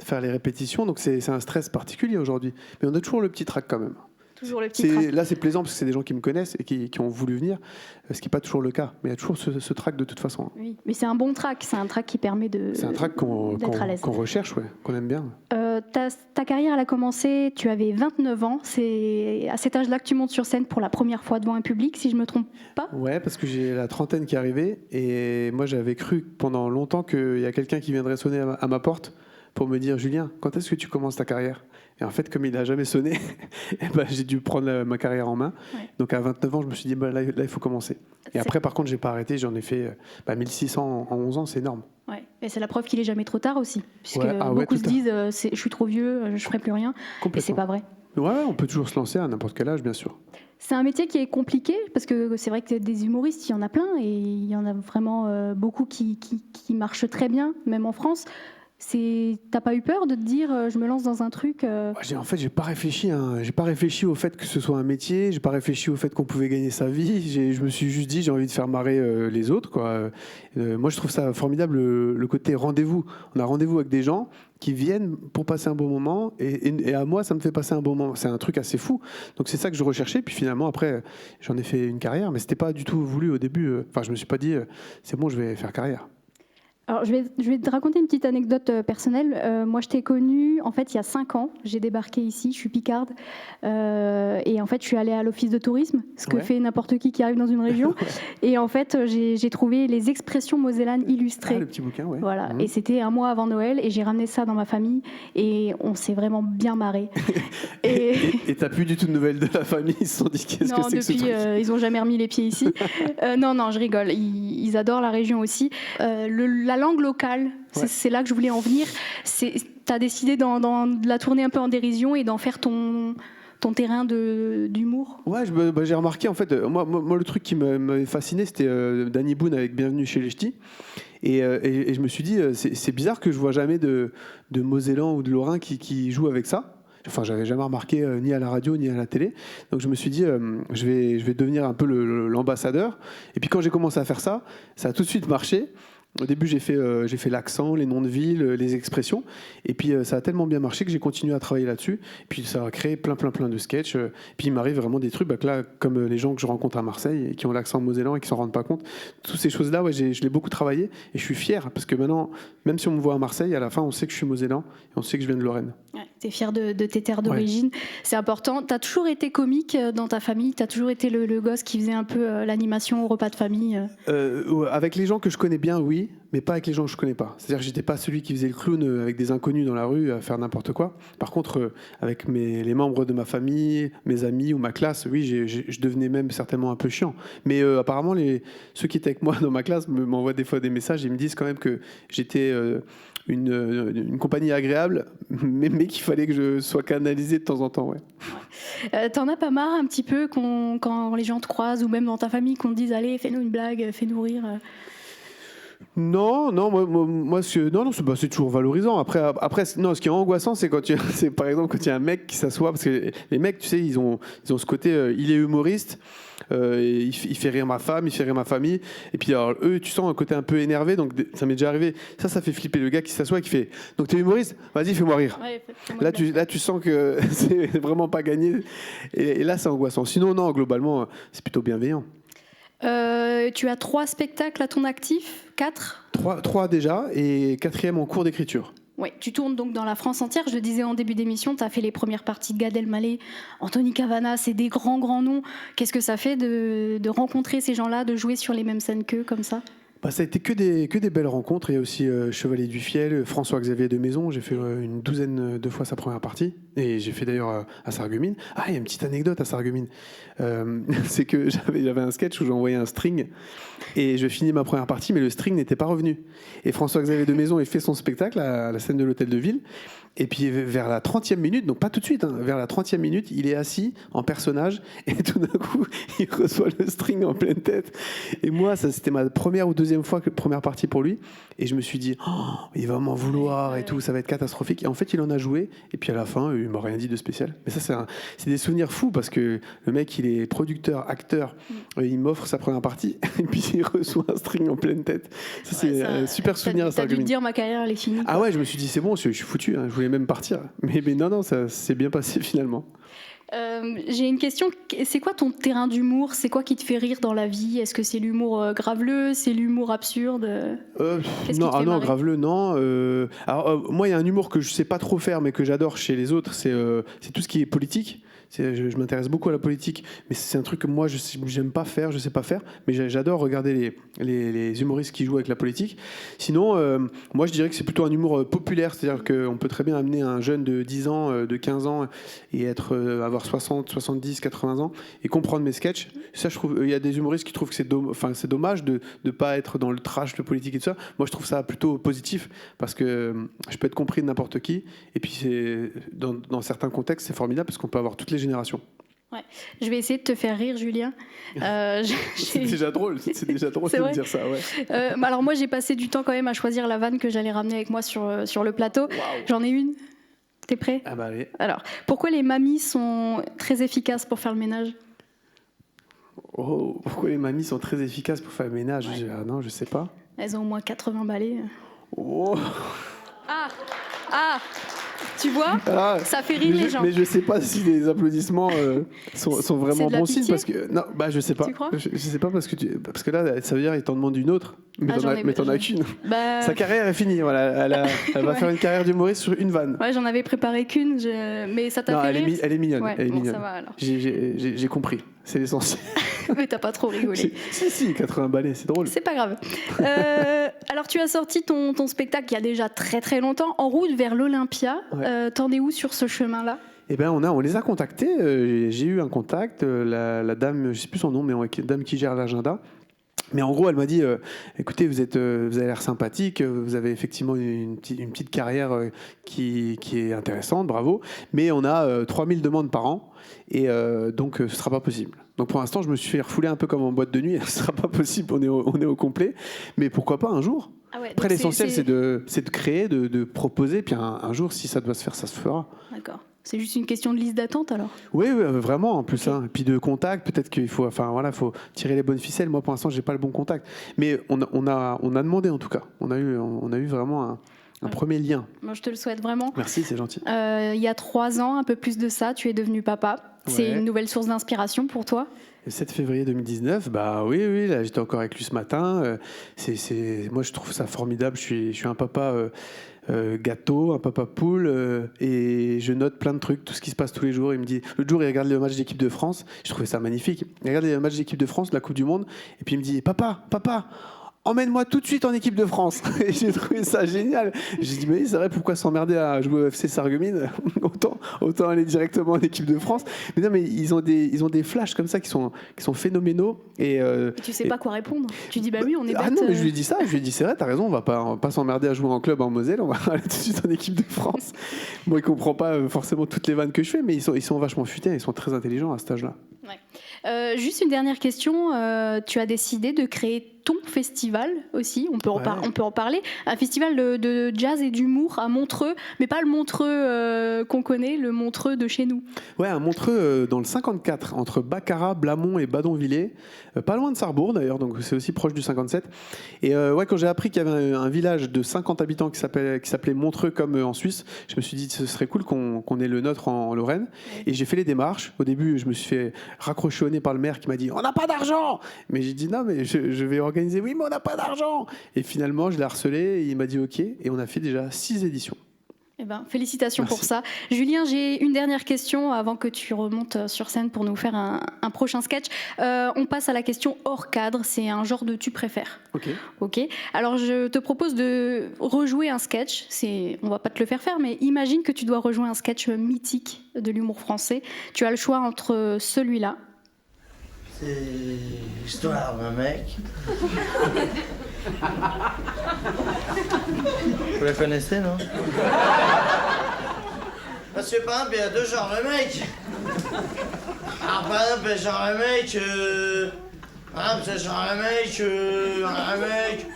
faire les répétitions, donc c'est un stress particulier aujourd'hui. Mais on a toujours le petit trac quand même. Toujours le petit trac. Là, c'est plaisant parce que c'est des gens qui me connaissent et qui ont voulu venir, ce qui n'est pas toujours le cas. Mais il y a toujours ce trac de toute façon. Oui, mais c'est un bon trac, c'est un trac qui permet c'est un trac qu'on recherche, qu'on aime bien. Ta carrière, elle a commencé, tu avais 29 ans. C'est à cet âge-là que tu montes sur scène pour la première fois devant un public, si je ne me trompe pas? Ouais, parce que j'ai la trentaine qui est arrivée. Et moi, j'avais cru pendant longtemps qu'il y a quelqu'un qui viendrait sonner à ma porte pour me dire, Julien, quand est-ce que tu commences ta carrière? Et en fait, comme il n'a jamais sonné, j'ai dû prendre ma carrière en main. Ouais. Donc à 29 ans, je me suis dit, là, il faut commencer. Et après, par contre, je n'ai pas arrêté. J'en ai fait 1600 en 11 ans, c'est énorme. Ouais. Et c'est la preuve qu'il n'est jamais trop tard aussi. Puisque beaucoup se disent, je suis trop vieux, je ne ferai plus rien. Et ce n'est pas vrai. Ouais, on peut toujours se lancer à n'importe quel âge, bien sûr. C'est un métier qui est compliqué, parce que c'est vrai que des humoristes, il y en a plein. Et il y en a vraiment beaucoup qui marchent très bien, même en France. T'as pas eu peur de te dire je me lance dans un truc En fait, j'ai pas réfléchi. J'ai pas réfléchi au fait que ce soit un métier. J'ai pas réfléchi au fait qu'on pouvait gagner sa vie. Je me suis juste dit j'ai envie de faire marrer les autres, quoi. Moi, je trouve ça formidable le côté rendez-vous. On a rendez-vous avec des gens qui viennent pour passer un bon moment et à moi, ça me fait passer un bon moment. C'est un truc assez fou. Donc c'est ça que je recherchais. Puis finalement, après, j'en ai fait une carrière, mais c'était pas du tout voulu au début. Enfin, je me suis pas dit c'est bon, je vais faire carrière. Alors, je vais te raconter une petite anecdote personnelle. Moi, je t'ai connue, en fait, il y a 5 ans. J'ai débarqué ici, je suis picarde. Et en fait, je suis allée à l'office de tourisme, ce que fait n'importe qui arrive dans une région. Et en fait, j'ai trouvé les expressions mosellanes illustrées. Ah, le petit bouquin, ouais. Voilà. Et c'était un mois avant Noël. Et j'ai ramené ça dans ma famille. Et on s'est vraiment bien marré. Et t'as plus du tout de nouvelles de la famille? Ils se sont dit qu'est-ce que c'est que ce truc? Ils n'ont jamais remis les pieds ici. Non, je rigole. Ils adorent la région aussi. La langue locale, c'est là que je voulais en venir. Tu as décidé de la tourner un peu en dérision et d'en faire ton terrain d'humour. Ouais, j'ai remarqué, en fait, moi, le truc qui m'avait fasciné, c'était Danny Boone avec Bienvenue chez les Ch'tis. Et je me suis dit, c'est bizarre que je vois jamais de Mosellans ou de Lorrains qui jouent avec ça. Enfin, j'avais jamais remarqué ni à la radio ni à la télé. Donc je me suis dit, je vais devenir un peu l'ambassadeur. Et puis quand j'ai commencé à faire ça, ça a tout de suite marché. Au début, j'ai fait l'accent, les noms de villes, les expressions. Et puis, ça a tellement bien marché que j'ai continué à travailler là-dessus. Et puis, ça a créé plein de sketchs. Puis, il m'arrive vraiment des trucs, là, comme les gens que je rencontre à Marseille et qui ont l'accent mosellan et qui s'en rendent pas compte. Toutes ces choses-là, je l'ai beaucoup travaillé. Et je suis fier parce que maintenant, même si on me voit à Marseille, à la fin, on sait que je suis mosellan et on sait que je viens de Lorraine. Ouais, tu es fier de tes terres d'origine. Ouais. C'est important. Tu as toujours été comique dans ta famille? Tu as toujours été le gosse qui faisait un peu l'animation au repas de famille? Avec les gens que je connais bien, oui. Mais pas avec les gens que je connais pas. C'est-à-dire que j'étais pas celui qui faisait le clown avec des inconnus dans la rue à faire n'importe quoi. Par contre, avec les membres de ma famille, mes amis ou ma classe, oui, je devenais même certainement un peu chiant. Mais apparemment, ceux qui étaient avec moi dans ma classe m'envoient des fois des messages et me disent quand même que j'étais une compagnie agréable, mais qu'il fallait que je sois canalisé de temps en temps. Ouais. T'en as pas marre un petit peu quand les gens te croisent ou même dans ta famille qu'on te dise allez, fais-nous une blague, fais-nous rire? Non, moi c'est toujours valorisant. Après, non, ce qui est angoissant, c'est c'est par exemple quand il y a un mec qui s'assoit, parce que les mecs, tu sais, ils ont ce côté, il est humoriste, il fait rire ma femme, il fait rire ma famille, et puis alors eux, tu sens un côté un peu énervé, donc ça m'est déjà arrivé. Ça fait flipper le gars qui s'assoit et qui fait, donc t'es humoriste, vas-y, fais-moi rire. Ouais, là, tu sens que c'est vraiment pas gagné, et là, c'est angoissant. Sinon, non, globalement, c'est plutôt bienveillant. Tu as 3 spectacles à ton actif? 4? 3 déjà, et 4e en cours d'écriture. Oui, tu tournes donc dans la France entière. Je le disais en début d'émission, tu as fait les premières parties de Gad Elmaleh, Anthony Cavana, c'est des grands noms. Qu'est-ce que ça fait de rencontrer ces gens-là, de jouer sur les mêmes scènes qu'eux, comme ça? Ça a été que des belles rencontres. Il y a aussi Chevalier du Fiel, François-Xavier de Maison. J'ai fait une douzaine de fois sa première partie. Et j'ai fait d'ailleurs à Sarreguemines. Ah, il y a une petite anecdote à Sarreguemines. C'est que j'avais un sketch où j'envoyais un string. Et je finis ma première partie, mais le string n'était pas revenu. Et François-Xavier de Maison, il fait son spectacle à la scène de l'Hôtel de Ville. Et puis vers la 30e minute, donc pas tout de suite, vers la 30e minute, il est assis en personnage. Et tout d'un coup, il reçoit le string en pleine tête. Et moi, ça c'était ma première ou deuxième première partie pour lui. Et je me suis dit, il va m'en vouloir et tout, ça va être catastrophique. Et en fait, il en a joué. Et puis à la fin, il m'a rien dit de spécial. Mais ça, c'est des souvenirs fous parce que le mec, il est producteur, acteur. Il m'offre sa première partie. Et puis il reçoit un string en pleine tête. Ça, c'est un super souvenir à ça. T'as dû te dire, ma carrière, elle est finie. Ah ouais, je me suis dit, c'est bon, je suis foutu. Je voulais même partir. Mais non, ça s'est bien passé finalement. J'ai une question. C'est quoi ton terrain d'humour? C'est quoi qui te fait rire dans la vie? Est-ce que c'est l'humour graveleux? C'est l'humour absurde? Non, graveleux, non. Moi, il y a un humour que je sais pas trop faire, mais que j'adore chez les autres. C'est tout ce qui est politique. Je m'intéresse beaucoup à la politique, mais c'est un truc que moi, j'aime pas faire, je sais pas faire, mais j'adore regarder les humoristes qui jouent avec la politique. Sinon, moi, je dirais que c'est plutôt un humour populaire, c'est-à-dire qu'on peut très bien amener un jeune de 10 ans, de 15 ans, et avoir 60, 70, 80 ans, et comprendre mes sketchs. Ça, je trouve, il y a des humoristes qui trouvent que c'est dommage de ne pas être dans le trash de politique et tout ça. Moi, je trouve ça plutôt positif, parce que je peux être compris de n'importe qui, et puis dans certains contextes, c'est formidable, parce qu'on peut avoir toutes les générations. Ouais. Je vais essayer de te faire rire, Julien. C'est déjà drôle de me dire ça. Ouais. Alors moi, j'ai passé du temps quand même à choisir la vanne que j'allais ramener avec moi sur le plateau. Wow. J'en ai une. T'es prêt? Ah bah allez. Alors, pourquoi les mamies sont très efficaces pour faire le ménage? Oh, pourquoi les mamies sont très efficaces pour faire le ménage? Ouais. Non, je sais pas. Elles ont au moins 80 balais. Oh. Ah Tu vois, ça fait rire les gens. Mais je sais pas si les applaudissements sont vraiment de la bon signe pitié parce que non, bah je sais pas. Tu crois je sais pas parce que là ça veut dire qu'ils t'en demandent une autre, mais t'en as qu'une. Bah... Sa carrière est finie, voilà. Elle va faire une carrière d'humoriste sur une vanne. Ouais, j'en avais préparé qu'une, mais ça t'a fait rire. Elle est mignonne. Ouais, elle est bon, mignonne. ça va alors. J'ai compris, c'est l'essentiel. Mais t'as pas trop rigolé. Si, 80 balais, c'est drôle. C'est pas grave. Alors tu as sorti ton spectacle il y a déjà très très longtemps, En route vers l'Olympia. Ouais. T'en es où sur ce chemin-là? Eh ben on les a contactés. J'ai eu un contact. La dame, je sais plus son nom, mais la dame qui gère l'agenda. Mais en gros, elle m'a dit, écoutez, vous avez l'air sympathique, vous avez effectivement une petite carrière qui est intéressante, bravo, mais on a 3000 demandes par an, et donc ce ne sera pas possible. Donc pour l'instant, je me suis fait refouler un peu comme en boîte de nuit, ce ne sera pas possible, on est au complet, mais pourquoi pas un jour? Ah ouais, après, l'essentiel, c'est de créer, de proposer, puis un jour, si ça doit se faire, ça se fera. D'accord. C'est juste une question de liste d'attente alors? Oui, vraiment, en plus. Hein. Et puis de contact, peut-être qu'il faut, faut tirer les bonnes ficelles. Moi, pour l'instant, j'ai pas le bon contact. Mais on a demandé en tout cas. On a eu vraiment un premier lien. Moi, je te le souhaite vraiment. Merci, c'est gentil. Il y a 3 ans, un peu plus de ça, tu es devenu papa. C'est une nouvelle source d'inspiration pour toi? Le 7 février 2019, bah oui, là j'étais encore avec lui ce matin. Moi, je trouve ça formidable. Je suis un papa gâteau, un papa poule, et je note plein de trucs, tout ce qui se passe tous les jours. Il me dit, l'autre jour, il regarde le match d'équipe de France. Je trouvais ça magnifique. Il regarde le match d'équipe de France, la Coupe du Monde, et puis il me dit, papa, emmène-moi tout de suite en équipe de France. Et j'ai trouvé ça génial. J'ai dit, mais c'est vrai, pourquoi s'emmerder à jouer au FC Sarreguemines? autant aller directement en équipe de France. Mais non, mais ils ont des flashs comme ça qui sont phénoménaux. Et tu sais pas quoi répondre. Tu dis, bah oui, on est bête. Ah non, mais je lui ai dit ça. Je lui ai dit, c'est vrai, t'as raison, on va pas s'emmerder à jouer en club en Moselle, on va aller tout de suite en équipe de France. Bon, il comprend pas forcément toutes les vannes que je fais, mais ils sont vachement futés, ils sont très intelligents à cet âge-là. Ouais. Juste une dernière question. Tu as décidé de créer ton festival aussi, on peut en parler, un festival de jazz et d'humour à Montreux, mais pas le Montreux qu'on connaît, le Montreux de chez nous. Ouais, un Montreux dans le 54, entre Baccarat, Blamont et Badonvillers, pas loin de Sarrebourg d'ailleurs, donc c'est aussi proche du 57. Et quand j'ai appris qu'il y avait un village de 50 habitants qui s'appelait Montreux comme en Suisse, je me suis dit ce serait cool qu'on ait le nôtre en Lorraine. Et j'ai fait les démarches. Au début, je me suis fait raccrocher au nez par le maire qui m'a dit « On n'a pas d'argent !» Mais j'ai dit « Non, mais je vais organiser. Oui, mais on n'a pas d'argent !» Et finalement, je l'ai harcelé et il m'a dit « Ok ». Et on a fait déjà 6 éditions. Eh ben, félicitations Merci. pour ça. Julien, j'ai une dernière question avant que tu remontes sur scène pour nous faire un prochain sketch. On passe à la question hors cadre. C'est un genre de tu préfères. Ok. Alors, je te propose de rejouer un sketch. On va pas te le faire, mais imagine que tu dois rejouer un sketch mythique de l'humour français. Tu as le choix entre celui-là. C'est l'histoire d'un mec. Vous la connaissez, non? Parce que par exemple, il y a 2 genres de mecs. Alors par exemple, le genre de mec, par exemple, c'est genre de mec,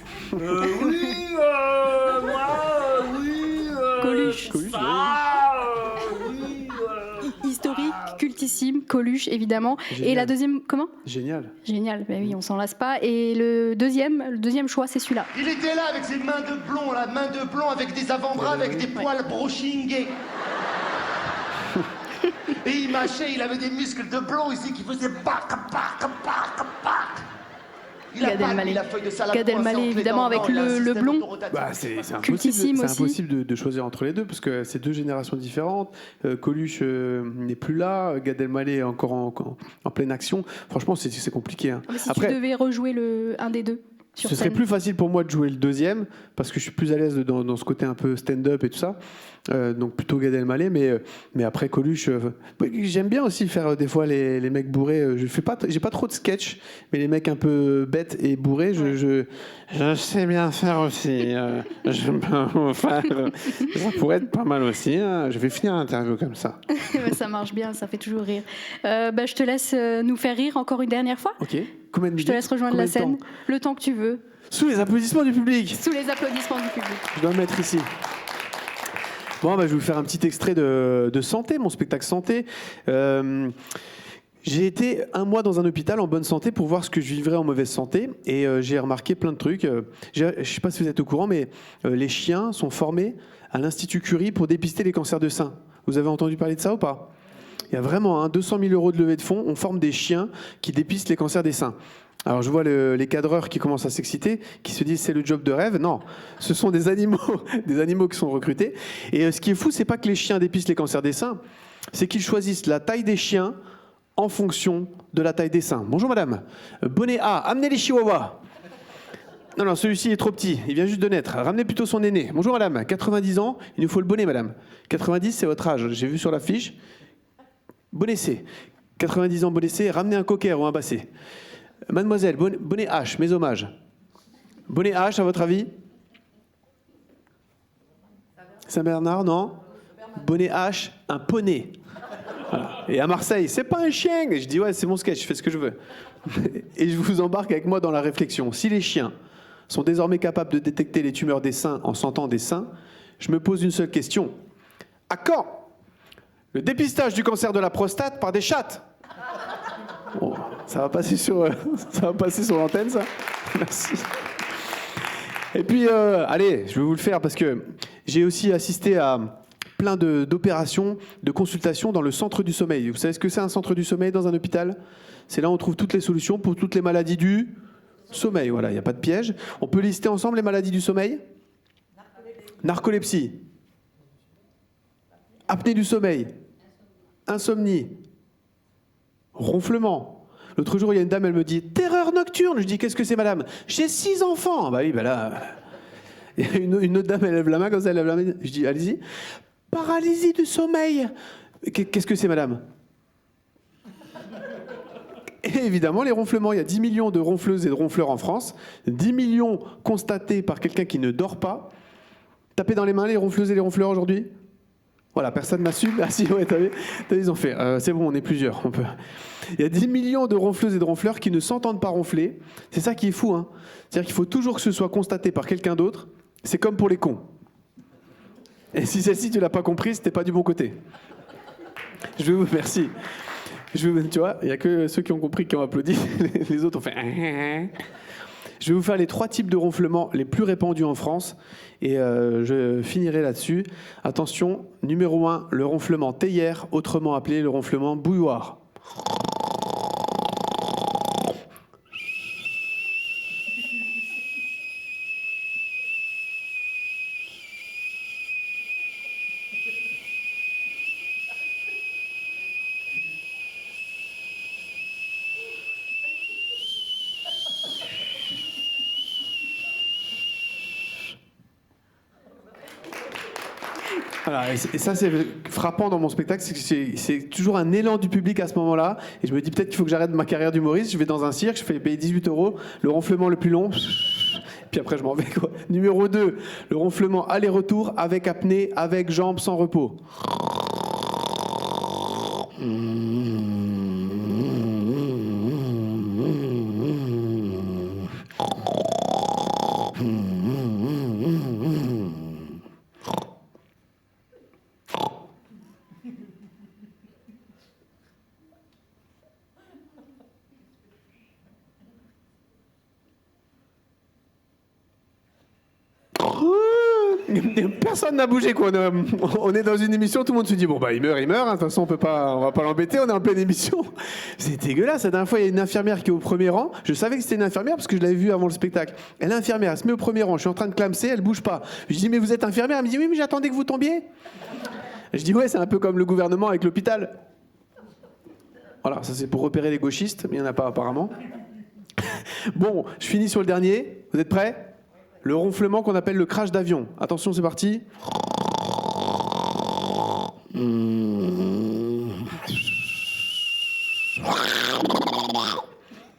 Coluche. Historique, cultissime, Coluche évidemment. Génial. Et la deuxième, comment? Génial. Génial, ben oui, on s'en lasse pas. Et le deuxième choix, c'est celui-là. Il était là avec ses mains de plomb, la main de plomb avec des avant-bras, avec des poils brochingés. Et il mâchait, il avait des muscles de plomb ici qui faisaient bac, bac, bac, bac. Gad Elmaleh, évidemment, avec le blond. Bah, c'est cultissime aussi. impossible de choisir entre les deux parce que c'est 2 générations différentes. Coluche n'est plus là, Gad Elmaleh est encore en pleine action. Franchement, c'est compliqué. Hein. Mais si Après, tu devais rejouer un des deux. Ce serait plus facile pour moi de jouer le deuxième parce que je suis plus à l'aise dans ce côté un peu stand-up et tout ça. Donc plutôt Gad Elmaleh, mais après Coluche, j'aime bien aussi faire des fois les mecs bourrés. J'ai pas trop de sketch, mais les mecs un peu bêtes et bourrés, je sais bien faire aussi. Ça pourrait être pas mal aussi. Hein. Je vais finir l'interview comme ça. Ça marche bien, ça fait toujours rire. Je te laisse nous faire rire encore une dernière fois. Ok. Combien de minutes? Je te laisse rejoindre la scène. Le temps que tu veux. Sous les applaudissements du public. Sous les applaudissements du public. Je dois me mettre ici. Bon, je vais vous faire un petit extrait de Santé, mon spectacle Santé. J'ai été un mois dans un hôpital en bonne santé pour voir ce que je vivrais en mauvaise santé et j'ai remarqué plein de trucs. Je ne sais pas si vous êtes au courant, mais les chiens sont formés à l'Institut Curie pour dépister les cancers de sein. Vous avez entendu parler de ça ou pas? Il y a vraiment 200 000 € de levée de fonds. On forme des chiens qui dépistent les cancers des seins. Alors je vois les cadreurs qui commencent à s'exciter, qui se disent c'est le job de rêve. Non, ce sont des animaux qui sont recrutés. Et ce qui est fou, c'est pas que les chiens dépistent les cancers des seins, c'est qu'ils choisissent la taille des chiens en fonction de la taille des seins. Bonjour madame. Bonnet A, amenez les chihuahuas. Non, celui-ci est trop petit, il vient juste de naître. Ramenez plutôt son aîné. Bonjour madame, 90 ans, il nous faut le bonnet madame. 90, c'est votre âge, j'ai vu sur la fiche. Bonnet C. 90 ans, bonnet C, ramenez un cocker ou un basset. Mademoiselle, bonnet H, mes hommages. Bonnet H, à votre avis? Saint-Bernard, non? Bonnet H, un poney. Voilà. Et à Marseille, c'est pas un chien. Et je dis ouais, c'est mon sketch, je fais ce que je veux. Et je vous embarque avec moi dans la réflexion. Si les chiens sont désormais capables de détecter les tumeurs des seins en sentant des seins, je me pose une seule question. À quand le dépistage du cancer de la prostate par des chattes? Bon, ça va passer sur l'antenne, ça. Merci. Et puis, allez, je vais vous le faire parce que j'ai aussi assisté à plein d'opérations, de consultations dans le centre du sommeil. Vous savez ce que c'est un centre du sommeil dans un hôpital? C'est là où on trouve toutes les solutions pour toutes les maladies du sommeil. Voilà, il n'y a pas de piège. On peut lister ensemble les maladies du sommeil? Narcolepsie, apnée du sommeil, insomnie, ronflement. L'autre jour, il y a une dame, elle me dit « terreur nocturne ». Je dis « qu'est-ce que c'est madame ?»« J'ai 6 enfants ». Bah oui, bah là... Il y a une autre dame, elle lève la main, comme ça, elle lève la main. Je dis « allez-y ». « Paralysie du sommeil ». Qu'est-ce que c'est madame? Et évidemment, les ronflements. Il y a 10 millions de ronfleuses et de ronfleurs en France. 10 millions constatés par quelqu'un qui ne dort pas. Tapez dans les mains les ronfleuses et les ronfleurs aujourd'hui. Voilà, personne m'a su. Ah si, ouais, t'as vu, ils ont fait. C'est bon, on est plusieurs. On peut. Il y a 10 millions de ronfleuses et de ronfleurs qui ne s'entendent pas ronfler. C'est ça qui est fou. Hein. C'est-à-dire qu'il faut toujours que ce soit constaté par quelqu'un d'autre. C'est comme pour les cons. Et si celle-ci, tu l'as pas compris, c'était pas du bon côté. Merci. Tu vois, il n'y a que ceux qui ont compris qui ont applaudi. Les autres ont fait... Je vais vous faire les 3 types de ronflements les plus répandus en France. Et je finirai là-dessus. Attention, numéro 1, le ronflement théière, autrement appelé le ronflement bouilloire. Voilà, et ça c'est frappant dans mon spectacle, c'est toujours un élan du public à ce moment-là. Et je me dis peut-être qu'il faut que j'arrête ma carrière d'humoriste. Je vais dans un cirque, je fais payer 18 €, le ronflement le plus long, puis après je m'en vais quoi. Numéro 2, le ronflement aller-retour avec apnée, avec jambes sans repos. Personne n'a bougé quoi. On est dans une émission, tout le monde se dit bon bah il meurt, hein. De toute façon on va pas l'embêter, on est en pleine émission. C'est dégueulasse. La dernière fois il y a une infirmière qui est au premier rang. Je savais que c'était une infirmière parce que je l'avais vue avant le spectacle. Elle est infirmière, elle se met au premier rang. Je suis en train de clamser, elle bouge pas. Je dis mais vous êtes infirmière? Elle me dit oui mais j'attendais que vous tombiez. Je dis ouais c'est un peu comme le gouvernement avec l'hôpital. Voilà, ça c'est pour repérer les gauchistes, mais il n'y en a pas apparemment. Bon, je finis sur le dernier. Vous êtes prêts? Le ronflement qu'on appelle le crash d'avion. Attention, c'est parti.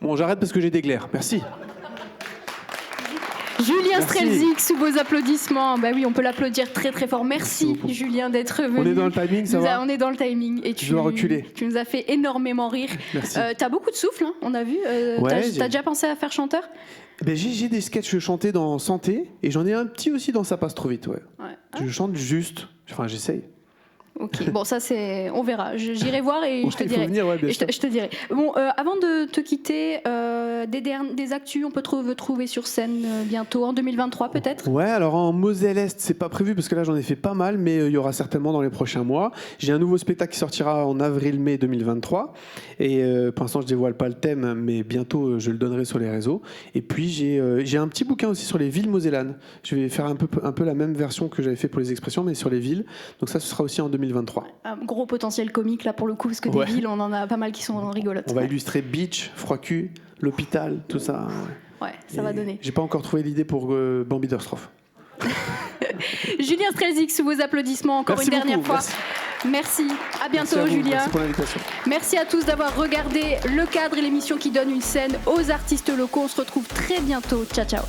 Bon, j'arrête parce que j'ai des glaires. Merci. Julien Strelzik, sous vos applaudissements. Bah oui, on peut l'applaudir très très fort. Merci Julien d'être venu. On est dans le timing, ça va? On est dans le timing. Et je dois reculer. Tu nous as fait énormément rire. Merci. T'as beaucoup de souffle, hein, on a vu. Ouais, t'as déjà pensé à faire chanteur? J'ai des sketchs chantés dans Santé et j'en ai un petit aussi dans Ça passe trop vite. Ouais. Ouais. Je chante juste. Enfin, j'essaye. Ok, bon ça c'est, on verra. J'irai voir et Ouais, je te il faut dirai. venir, ouais, bien je sûr. te dirai. Bon, avant de te quitter, des actus, on peut te retrouver sur scène bientôt en 2023 peut-être. Ouais, alors en Moselle-Est, c'est pas prévu parce que là j'en ai fait pas mal, mais il y aura certainement dans les prochains mois. J'ai un nouveau spectacle qui sortira en avril-mai 2023. Et pour l'instant, je dévoile pas le thème, mais bientôt je le donnerai sur les réseaux. Et puis j'ai un petit bouquin aussi sur les villes mosellanes. Je vais faire un peu la même version que j'avais fait pour les expressions, mais sur les villes. Donc ça, ce sera aussi en 2023. Un gros potentiel comique là pour le coup, parce que Ouais. des villes, on en a pas mal qui sont rigolotes. On va illustrer Beach, Froid-Cul, l'hôpital, tout ça. Ouais, ça va donner. J'ai pas encore trouvé l'idée pour Bambi Durström. Julien Strelzik, sous vos applaudissements encore Merci une dernière beaucoup, fois. Merci. À bientôt, Merci à vous, Julien. Merci pour l'invitation. Merci à tous d'avoir regardé Le Cadre et l'émission qui donne une scène aux artistes locaux. On se retrouve très bientôt. Ciao, ciao.